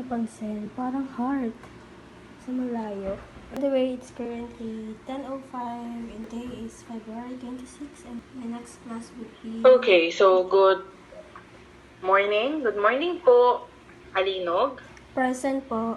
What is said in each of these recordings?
napansin. Parang heart. Sa malayo. By the way, it's currently 10:05 and today is February 26 and my next class would be... Okay, so good morning. Good morning po, Alinog. Present po.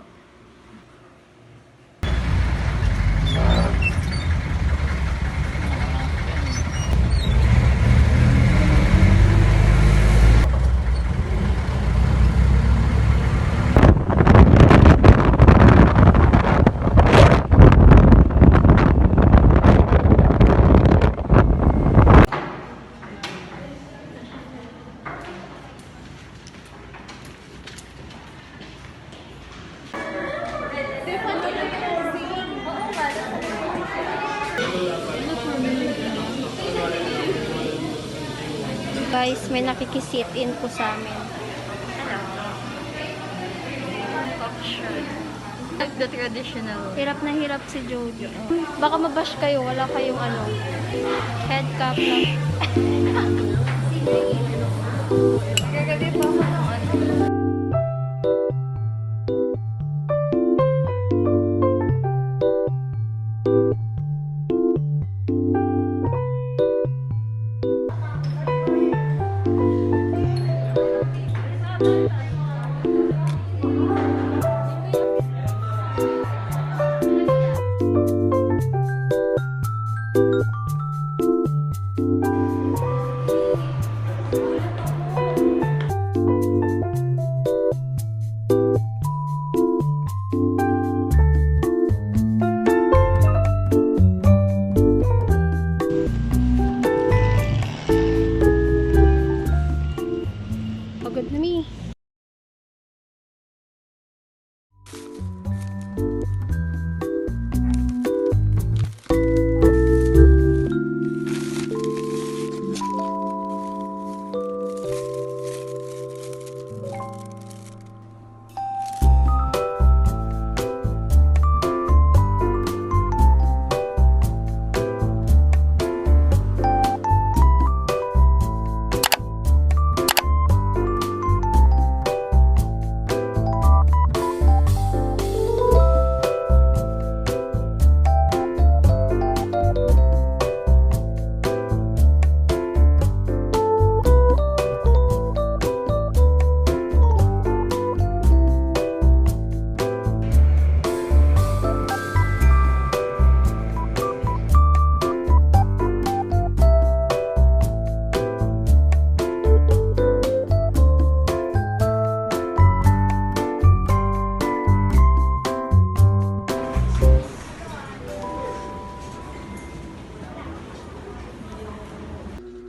Guys, may nakikisit in po sa amin. Like the traditional. Hirap na hirap si Jojo. Baka mabash kayo, wala kayong head cap lang. Gagabi pa ako ng Pagod na mi.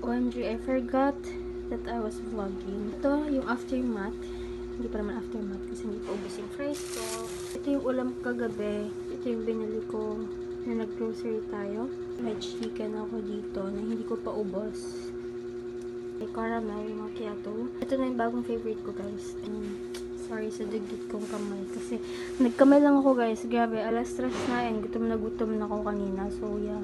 OMG, I forgot that I was vlogging. Ito yung aftermath. Hindi pa naman aftermath kasi hindi pa ubos yung fries ko. Ito yung ulam kagabi. Ito yung binili ko na nag-grocery tayo. May chicken ako dito na hindi ko pa ubos. May caramel macchiato. Ito na yung bagong favorite ko, guys. And sorry sa dugit kong kamay. Kasi nagkamay lang ako, guys. Grabe, alas 3 na and gutom na ako kanina. So, yeah.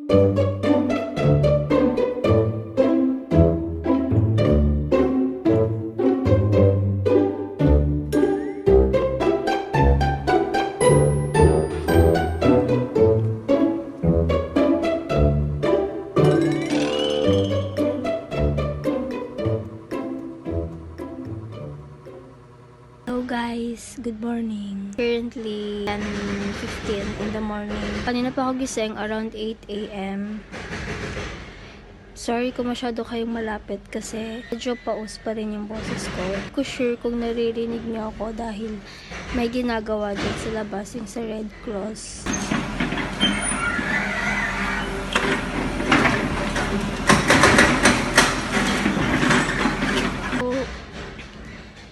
Hello guys, good morning. Currently 10:15 in the morning. Kanina pa ako gising around 8 a.m. Sorry kung masyado kayong malapit kasi medyo paus pa rin yung boses ko. Hindi ko sure kung naririnig niyo ako dahil may ginagawa dyan sa labas yung sa Red Cross.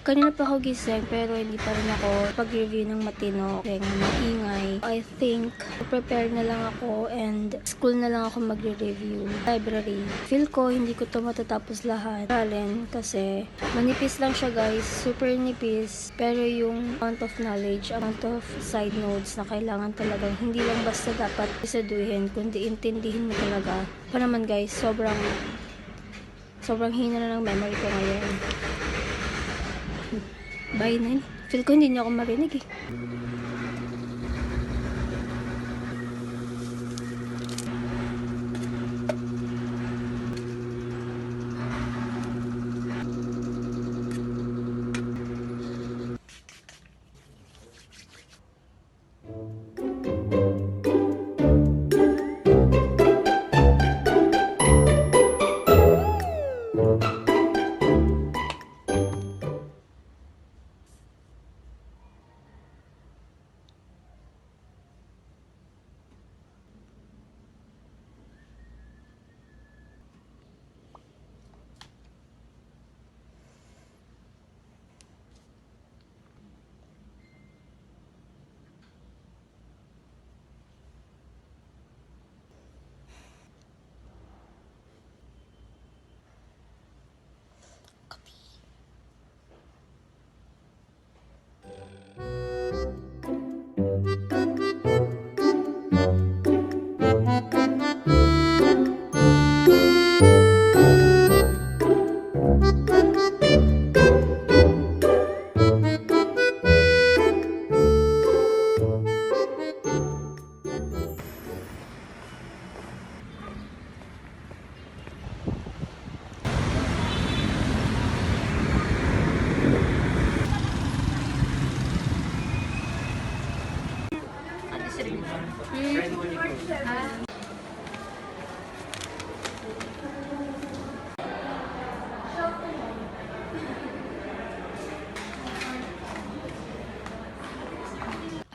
Kanina pa ako gising pero hindi pa rin ako pag-review ng matino kaya nga maingay. I think prepare na lang ako and school na lang ako magre-review. Library. Feel ko hindi ko to matatapos lahat. Alin kasi manipis lang siya guys. Super nipis. Pero yung amount of knowledge, amount of side notes na kailangan talagang hindi lang basta dapat isaduhin kundi intindihin mo talaga. Pa naman guys, sobrang hina na ng memory ko ngayon. Bye na. Feel ko hindi niyo ako marinig eh.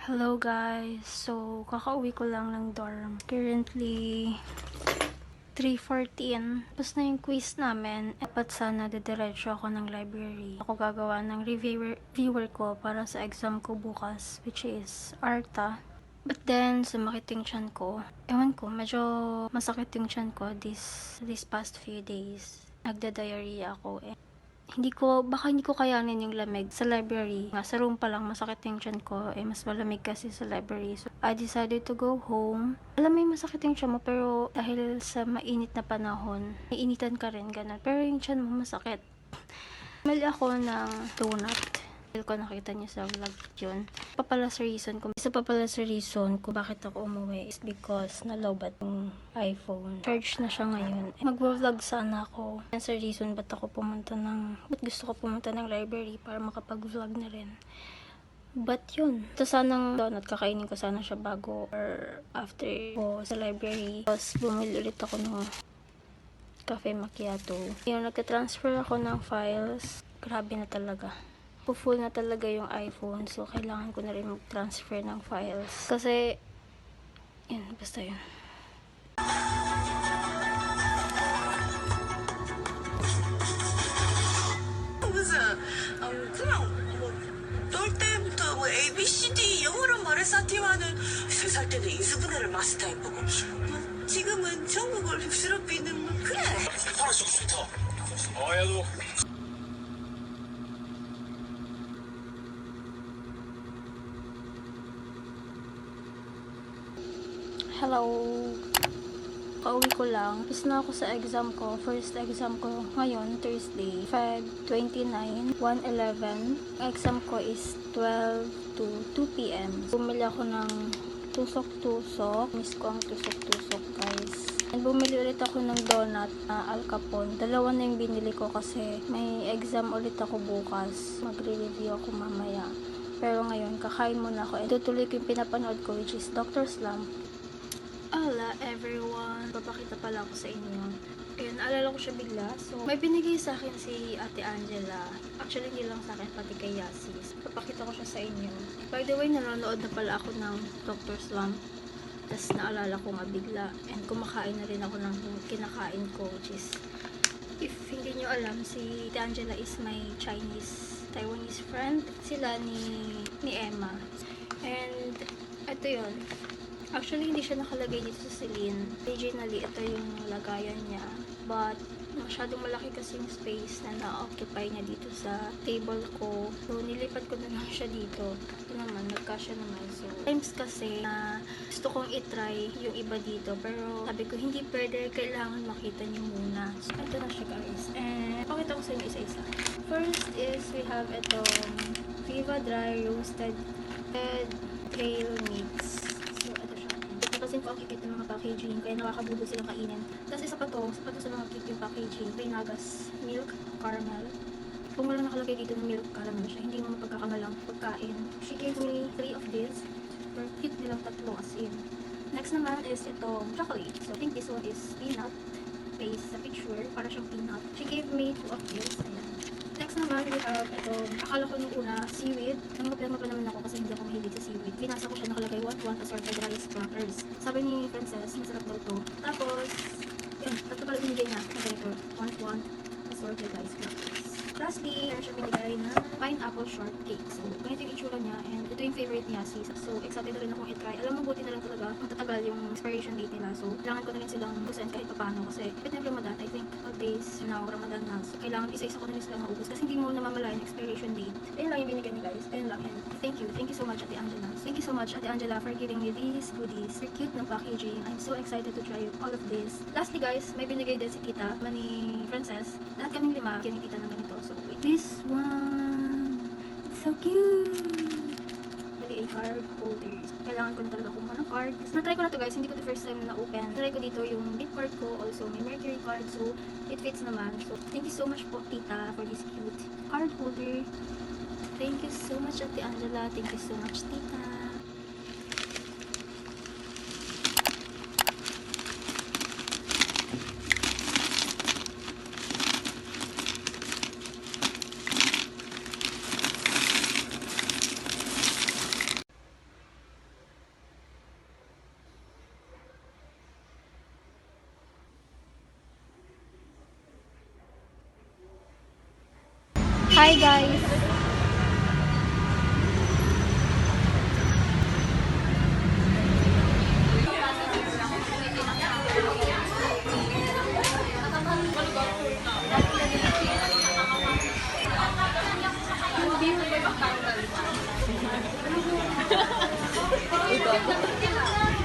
Hello guys. So, kakauwi ko lang ng dorm. Currently 3:14. Tapos na yung quiz namin. Dapat sana didiretso ako ng library. Ako gagawa ng reviewer ko para sa exam ko bukas, which is ARTA. But then, sumakit yung tiyan ko. Ewan ko, medyo masakit yung tiyan ko this past few days. Nagda-diarrhea ako eh. Baka hindi ko kayanin yung lamig sa library. Sa room pa lang masakit yung tiyan ko. Mas malamig kasi sa library. So, I decided to go home. Alam mo yung masakit yung tiyan mo, pero dahil sa mainit na panahon, iinitan ka rin, ganun. Pero yung tiyan mo masakit. Mali ako ng donut. Ko nakita niyo sa vlog yun. Isa pa pala sa reason kung bakit ako umuwi is because nalobat yung iPhone. Charge na siya ngayon. Mag-vlog sana ako. Yan sa reason ba't gusto ko pumunta ng library para makapag-vlog na rin. But yun. Ito sanang donut, kakainin ko sana siya bago or after ko sa library. Tapos bumili ulit ako ng cafe macchiato. Yung nagka-transfer ako ng files. Grabe na talaga. Full na talaga yung iPhone. So, kailangan ko na rin mag-transfer ng files. Kasi, yun, basta yun. 뭐 ABCD 영어로 말해서 티와는 3살 때는 인수분해를 마스터했고 지금은 전국을 휩쓸어비는 그래. 파란색 스웨터. 야도. Hello. Kauwi ko lang. Tapos na ako sa exam ko. First exam ko ngayon, Thursday, Feb 29, 1:11. Exam ko is 12 to 2 p.m. Bumili ako ng tusok-tusok. Miss ko ang tusok-tusok, guys. And bumili ulit ako ng donut na Al Capone. Dalawa na yung binili ko kasi may exam ulit ako bukas. Magre-review ako mamaya. Pero ngayon, kakain muna ako. And tutuloy ko yung pinapanood ko, which is Dr. Slump. Hola everyone! Papakita pala ako sa inyo. Ayun, naalala ko siya bigla. So, may binigay sa akin si Ate Angela. Actually, hindi lang sa akin, pati kay Yasis. Papakita ko siya sa inyo. By the way, nanonood na pala ako ng Dr. Slump. Tapos naalala ko nga bigla. And kumakain na rin ako ng kinakain ko, which is, if hindi nyo alam, si Ate Angela is my Taiwanese friend. Sila ni Emma. And, ito yun. Actually, hindi siya nakalagay dito sa Celine. Originally, ito yung lagayan niya. But, masyadong malaki kasi yung space na na-occupy niya dito sa table ko. So, nilipat ko na lang siya dito. Ito naman, nagkasya naman. So, times kasi na gusto kong itry yung iba dito. Pero, sabi ko, hindi pwede. Kailangan makita niyo muna. So, ito na siya, guys. And, pakita ko sa inyo isa-isa. First is, we have itong Viva Dry Roasted Red Trail Mix. So, ito siya. Kasi ko ang kikit ng mga packaging, kaya nakakabubo silang kainin. Tapos isa pa to sa mga cute yung packaging. Pinagas milk caramel. Kung wala nakalagay dito ng milk caramel siya, hindi mo mapagkakamalang pagkain. She gave me 3 of this. Super cute nilang tatlo as in. Next naman is itong chocolate. So I think this one is peanut based sa picture. Para siyang peanut. She gave me 2 of this. Ayan. Next naman, we have itong, akala ko nung una, seaweed. Nangaplema pa naman ako kasi hindi ako mahilig sa seaweed. Pinasa ko siya, nakalagay 1 assorted rice crackers. Sabi ni Princess, masarap daw to. Tapos, yun, tatlo pala binigay na. Ganito, 1 assorted rice crackers. Lastly, meron siya binigay na pineapple shortcake. So, ganito yung itsura niya. And ito yung favorite niya, sis. So, excited na rin akong i-try. Alam mo, buti na lang talaga kung tatagal yung expiration date nila. So, kailangan ko na rin silang busan kahit paano. Kasi, ito yung Ramadan. I think, 12 days now, Ramadan na. So, kailangan isa-isa ko na rin silang maubos. Kasi hindi mo namamalayan yung expiration date. Ayun lang yung binigay ni guys. Ayun lang. And thank you. Thank you so much, Ate Angela. Thank you so much, Ate Angela, for giving me these goodies. They're cute ng packaging. I'm so excited to try all of this. Lastly, guys, may binigay din si Tita, ni Princess. Lahat kaming 5, kinitita ng ganito. So, wait. This one, it's so cute. Really a card holder. Kailangan ko na talaga kumuha ng card. Na-try ko na to, guys. Hindi ko the first time na open. Try ko dito yung bit card ko. Also, may Mercury card. So, it fits naman. So, thank you so much po, Tita, for this cute card holder. Thank you so much, Ate Angela. Thank you so much, Tita. Hi guys!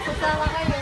Sasama kayo.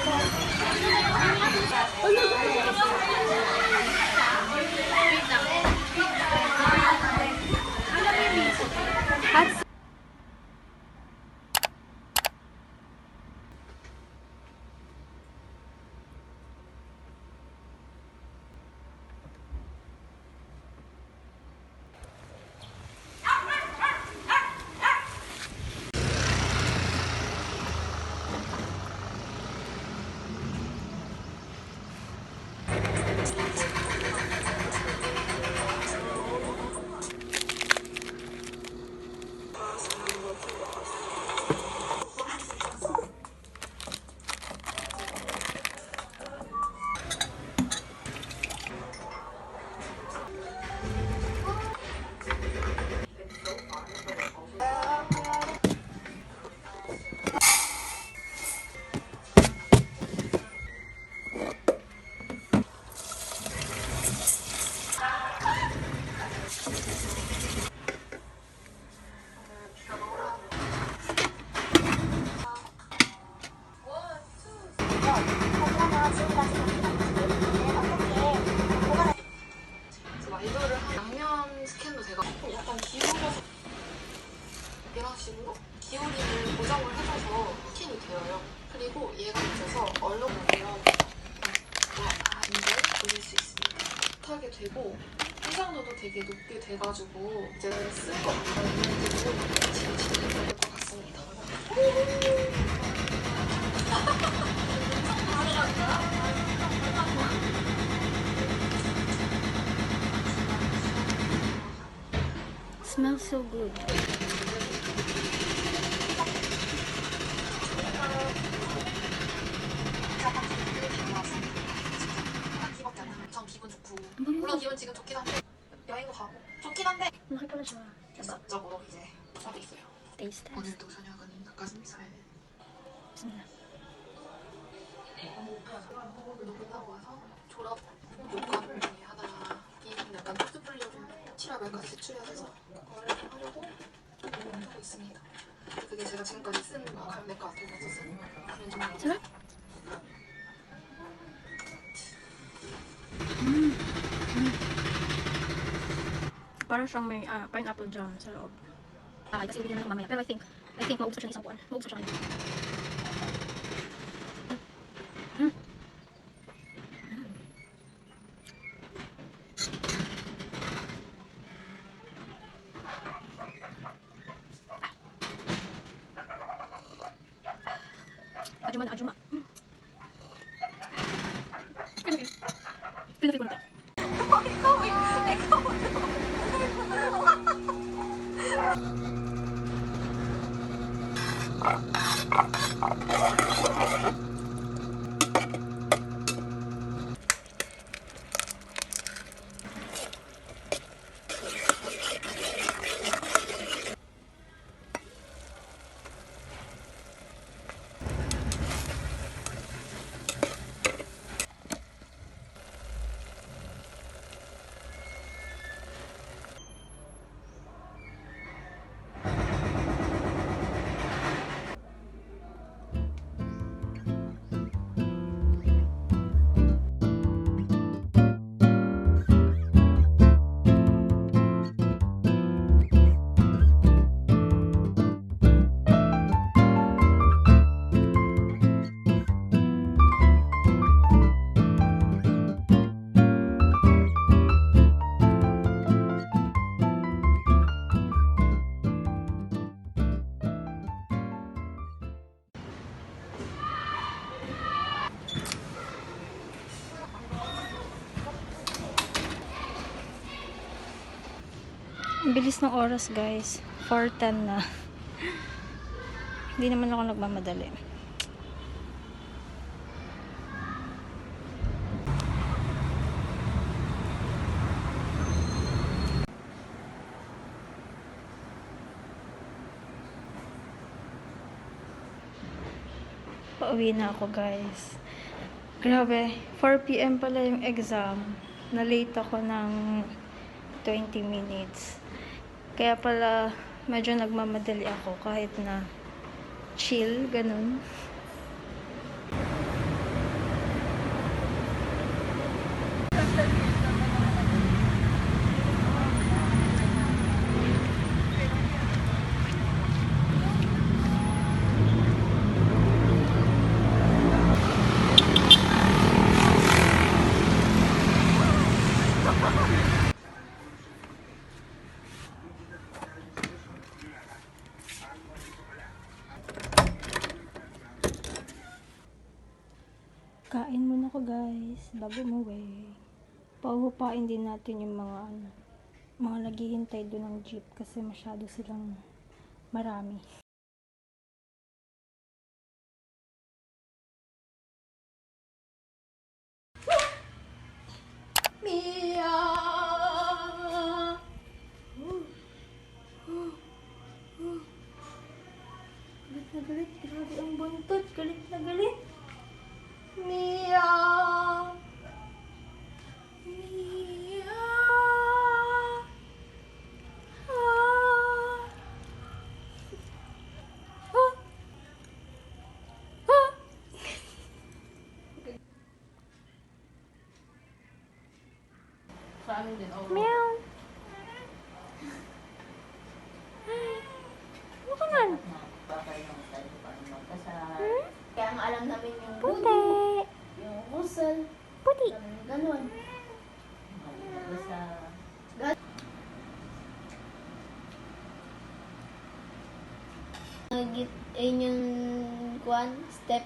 하게 되고 해상도도 되게 높게 돼가지고 이제 쓸거 없는 같이 진행될 것 같습니다. Smells so good. 전 기분 좋고 물론 기분 지금 좋긴 한데 여행도 가고 좋긴 한데 Laki pala siya. 직접적으로 이제 하고 있어요. Taste test. 오늘도 저녁은 닭가슴살 Bismillah. 끝나고 와서 졸업 요건 중에 하나긴 약간 포트폴리오 좀 칠하면 같이 출연해서 그걸 하려고 하고 있습니다. 그게 제가 지금까지 쓴 감내과 같은 쓴 면접 Sarap. Para siyang may pineapple jam sa loob. Kasi ibigyan naman ako mamaya. Pero I think maubos pa siya ng isang buwan. Maubos pa siya ngayon. Ajuma na ajuma. Pinapil ko na tayo. Ang bilis ng oras, guys. 4:10 na. Hindi naman ako nagmamadali. Pauwi na ako, guys. Grabe, 4 PM pala yung exam. Na-late ako ng 20 minutes. Kaya pala medyo nagmamadali ako kahit na chill, ganun. Kain muna ko, guys, bago umuwi. Pauhupain din natin yung mga naghihintay doon ng jeep kasi masyado silang marami. Mia! Galit na galit. Grabe ang buntot. Galit na galit. Mia! Mia! Ah! Ah! Ah! Meow! Hi! Ano ka nun? Kaya ang alam namin yung Puti! yung muscle, Puti! ganun. ayun yung kwan, step.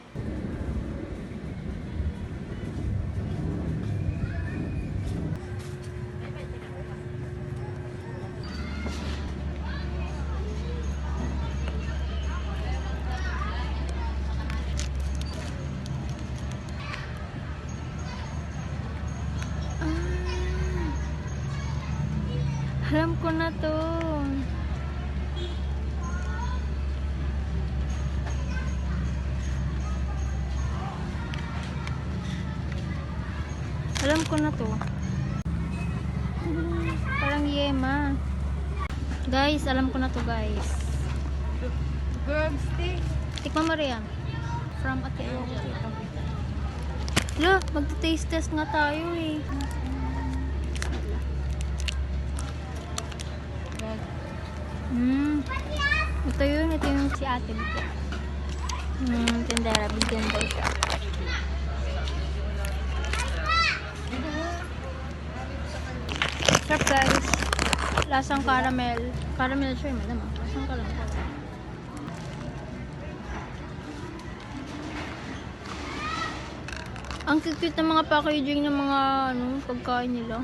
Alam ko na to. Alam ko na to. Parang yema. Guys, alam ko na to, guys. Grab stick. Tikman mo rin. From Ate Ewa ko ito. Lo, magta-taste test nga tayo eh. Ito yun. Ito yung si ate dito. Tindera. Bigyan daw siya. Sarap guys. Lasang caramel. Caramel siya yung madama. Lasang caramel. Ang cute ng mga packaging ng mga pagkain nila.